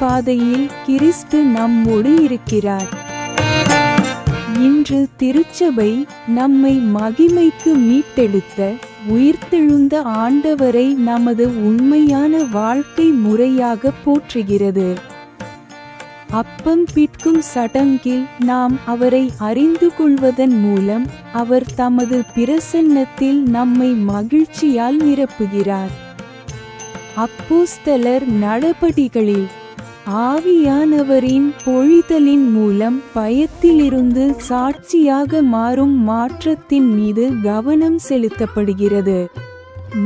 பாதையில் கிறிஸ்து நம்மோடு இருக்கிறார். இன்று திருச்சபை நம்மை மகிமைக்கு மீட்டெடுத்த உயிர்த்தெழுந்த ஆண்டவரை நமது உண்மையான வாழ்க்கை முறையாக போற்றுகிறது. அப்பம் பிட்கும் சடங்கில் நாம் அவரை அறிந்து கொள்வதன் மூலம் அவர் தமது பிரசன்னத்தில் நம்மை மகிழ்ச்சியால் நிரப்புகிறார். அப்போஸ்தலர் நடபடிகளில் ஆவியானவரின் பொழிதலின் மூலம் பயத்திலிருந்து சாட்சியாக மாறும் மாற்றத்தின் மீது கவனம் செலுத்தப்படுகிறது.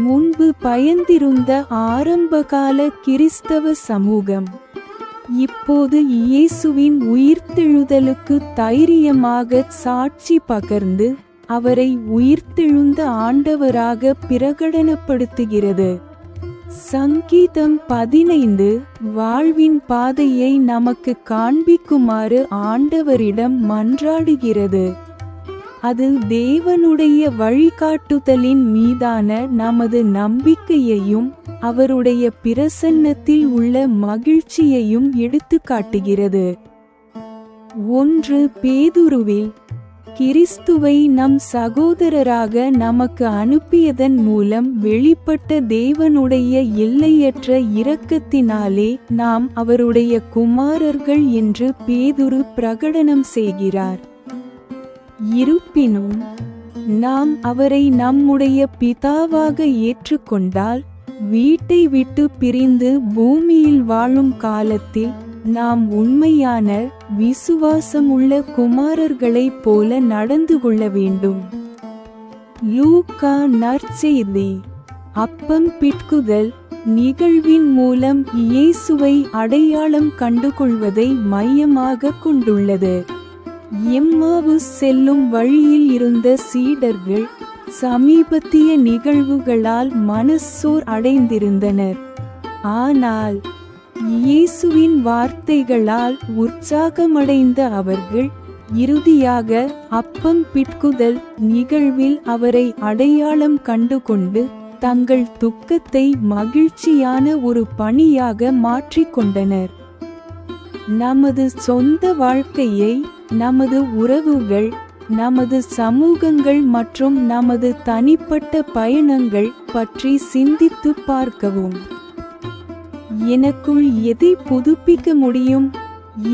முன்பு பயந்திருந்த ஆரம்பகால கிறிஸ்தவ சமூகம் இப்போது இயேசுவின் உயிர்த்தெழுதலுக்கு தைரியமாக சாட்சி பகர்ந்து அவரை உயிர்த்தெழுந்த ஆண்டவராக பிரகடனப்படுத்துகிறது. சங்கீதம் 15 வாழ்வின் பாதையை நமக்கு காண்பிக்குமாறு ஆண்டவரிடம் மன்றாடுகிறது. அது தேவனுடைய வழிகாட்டுதலின் மீதான நமது நம்பிக்கையையும் அவருடைய பிரசன்னத்தில் உள்ள மகிழ்ச்சியையும் எடுத்துக்காட்டுகிறது. 1 பேதுருவில் கிறிஸ்துவை நம் சகோதரராக நமக்கு அனுப்பியதன் மூலம் வெளிப்பட்ட தேவனுடைய எல்லையற்ற இரக்கத்தினாலே நாம் அவருடைய குமாரர்கள் என்று பேதுரு பிரகடனம் செய்கிறார். இருப்பினும் நாம் அவரை நம்முடைய பிதாவாக ஏற்றுக்கொண்டால் வீட்டை விட்டு பிரிந்து பூமியில் வாழும் காலத்தில் நாம் உண்மையான விசுவாசமுள்ள குமாரர்களைப் போல நடந்து கொள்ள வேண்டும். லூக்கா நற்செய்தி அப்பம் பிட்குதல் நிகழ்வின் மூலம் இயேசுவை அடையாளம் கண்டுகொள்வதை மையமாக கொண்டுள்ளது. எம்மாவுஸ் செல்லும் வழியில் இருந்த சீடர்கள் சமீபத்திய நிகழ்வுகளால் மனச்சோர் அடைந்திருந்தனர். ஆனால் இயேசுவின் வார்த்தைகளால் உற்சாகமடைந்த அவர்கள் இறுதியாக அப்பம் பிட்குதல் நிகழ்வில் அவரை அடையாளம் கண்டுகொண்டு தங்கள் துக்கத்தை மகிழ்ச்சியான ஒரு பணியாக மாற்றிக்கொண்டனர். நமது சொந்த வாழ்க்கையை, நமது உறவுகள், நமது சமூகங்கள் மற்றும் நமது தனிப்பட்ட பயணங்கள் பற்றி சிந்தித்து பார்க்கவும். எனக்குள் எதை புதுப்பிக்க முடியும்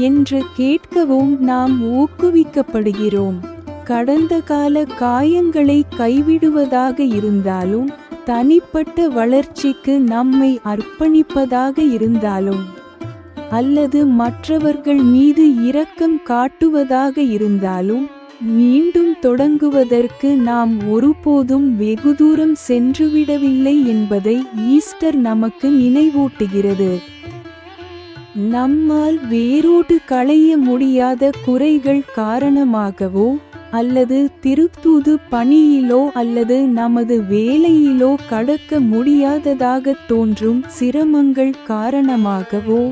என்று கேட்கவும் நாம் ஊக்குவிக்கப்படுகிறோம். கடந்த கால காயங்களை கைவிடுவதாக இருந்தாலும், தனிப்பட்ட வளர்ச்சிக்கு நம்மை அர்ப்பணிப்பதாக இருந்தாலும், அல்லது மற்றவர்கள் மீது இரக்கம் காட்டுவதாக இருந்தாலும், மீண்டும் தொடங்குவதற்கு நாம் ஒருபோதும் வெகு தூரம் சென்றுவிடவில்லை என்பதை ஈஸ்டர் நமக்கு நினைவூட்டுகிறது. நம்மால் வேரோடு களைய முடியாத குறைகள் காரணமாகவோ அல்லது திருத்தூது பணியிலோ அல்லது நமது வேலையிலோ கடக்க முடியாததாக தோன்றும் சிரமங்கள் காரணமாகவோ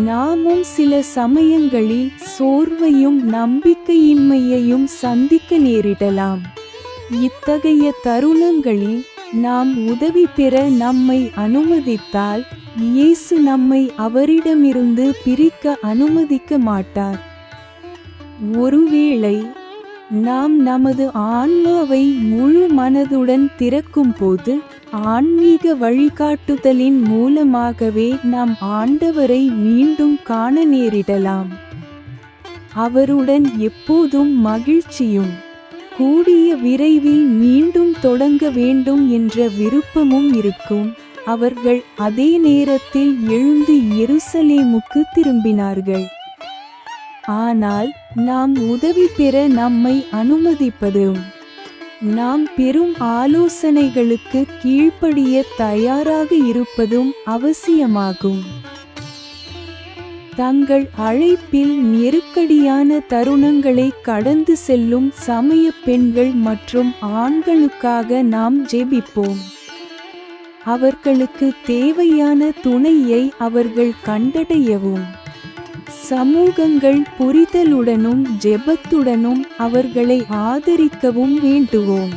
நாமும் சில சமயங்களில் சோர்வையும் நம்பிக்கையின்மையையும் சந்திக்க நேரிடலாம். இத்தகைய தருணங்களில் நாம் உதவி பெற நம்மை அனுமதித்தால் இயேசு நம்மை அவரிடமிருந்து பிரிக்க அனுமதிக்க மாட்டார். ஒருவேளை நாம் நமது ஆன்மாவை முழு மனதுடன் திறக்கும்போது ஆன்மீக வழிகாட்டுதலின் மூலமாகவே நாம் ஆண்டவரை மீண்டும் காண நேரிடலாம். அவருடன் எப்போதும் மகிழ்ச்சியும் கூடிய விரைவில் மீண்டும் தொடங்க வேண்டும் என்ற விருப்பமும் இருக்கும். அவர்கள் அதே நேரத்தில் எழுந்து எருசலேமுக்கு திரும்பினார்கள். ஆனால் நாம் உதவி பெற நம்மை அனுமதிப்பதும் நாம் பெறும் ஆலோசனைகளுக்கு கீழ்ப்படிய தயாராக இருப்பதும் அவசியமாகும். தங்கள் அழைப்பில் நெருக்கடியான தருணங்களை கடந்து செல்லும் சமய பெண்கள் மற்றும் ஆண்களுக்காக நாம் ஜெபிப்போம். அவர்களுக்கு தேவையான துணையை அவர்கள் கண்டடையவும், சமூகங்கள் புரிதலுடனும் ஜெபத்துடனும் அவர்களை ஆதரிக்கவும் வேண்டுவோம்.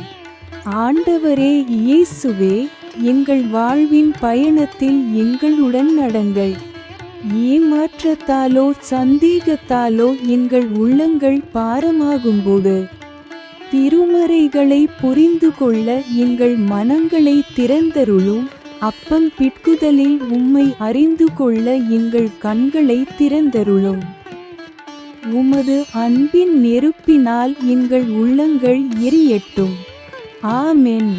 ஆண்டவரே இயேசுவே, எங்கள் வாழ்வின் பயணத்தில் எங்களுடன் நடங்கள். ஏமாற்றத்தாலோ சந்தேகத்தாலோ எங்கள் உள்ளங்கள் பாரமாகும்போது திருமறைகளை புரிந்து கொள்ள எங்கள் மனங்களை திறந்தருளும். அப்பம் பிட்குதலில் உம்மை அறிந்து கொள்ள எங்கள் கண்களை திறந்தருளும். உமது அன்பின் நெருப்பினால் எங்கள் உள்ளங்கள் எரியட்டும். ஆமென்.